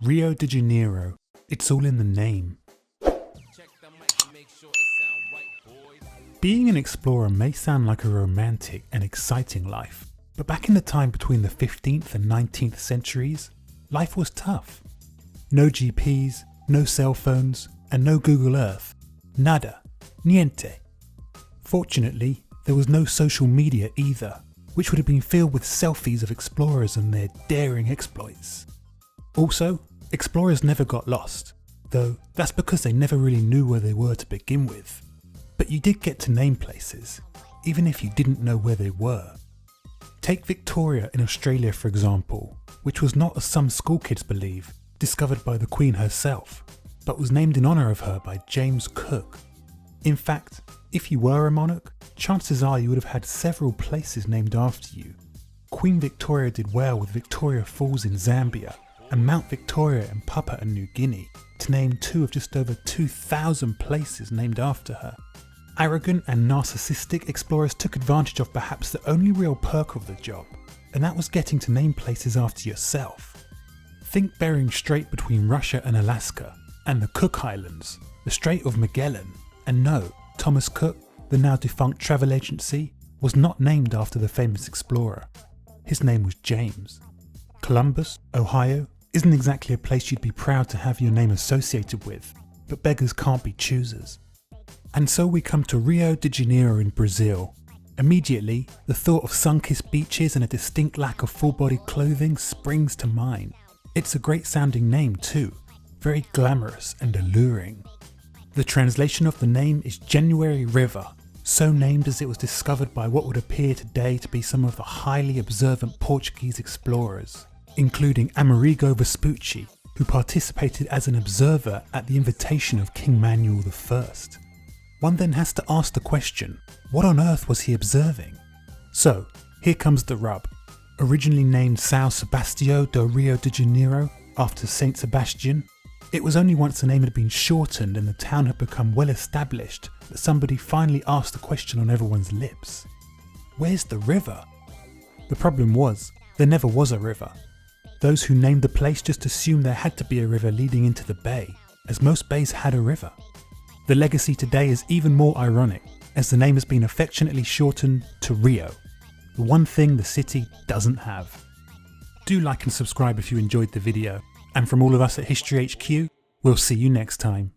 Rio De Janiero. It's all in the name. Being an explorer may sound like a romantic and exciting life, but back in the time between the 15th and 19th centuries, life was tough. No GPs, no cell phones, and no Google Earth. Nada. Niente. Fortunately, there was no social media either, which would have been filled with selfies of explorers and their daring exploits. Also, explorers never got lost, though that's because they never really knew where they were to begin with. But you did get to name places, even if you didn't know where they were. Take Victoria in Australia for example, which was not, as some school kids believe, discovered by the Queen herself, but was named in honour of her by James Cook. In fact, if you were a monarch, chances are you would have had several places named after you. Queen Victoria did well with Victoria Falls in Zambia and Mount Victoria in Papua and New Guinea, to name two of just over 2,000 places named after her. Arrogant and narcissistic explorers took advantage of perhaps the only real perk of the job, and that was getting to name places after yourself. Think Bering Strait between Russia and Alaska, and the Cook Islands, the Strait of Magellan, and no, Thomas Cook, the now defunct travel agency, was not named after the famous explorer. His name was James. Columbus, Ohio, isn't exactly a place you'd be proud to have your name associated with, but beggars can't be choosers. And so we come to Rio de Janeiro in Brazil. Immediately, the thought of sun-kissed beaches and a distinct lack of full-body clothing springs to mind. It's a great sounding name too, very glamorous and alluring. The translation of the name is January River, so named as it was discovered by what would appear today to be some of the highly observant Portuguese explorers, including Amerigo Vespucci, who participated as an observer at the invitation of King Manuel I. One then has to ask the question, what on earth was he observing? So, here comes the rub. Originally named São Sebastião do Rio de Janeiro, after Saint Sebastian, it was only once the name had been shortened and the town had become well established that somebody finally asked the question on everyone's lips. Where's the river? The problem was, there never was a river. Those who named the place just assumed there had to be a river leading into the bay, as most bays had a river. The legacy today is even more ironic, as the name has been affectionately shortened to Rio, the one thing the city doesn't have. Do like and subscribe if you enjoyed the video, and from all of us at History HQ, we'll see you next time.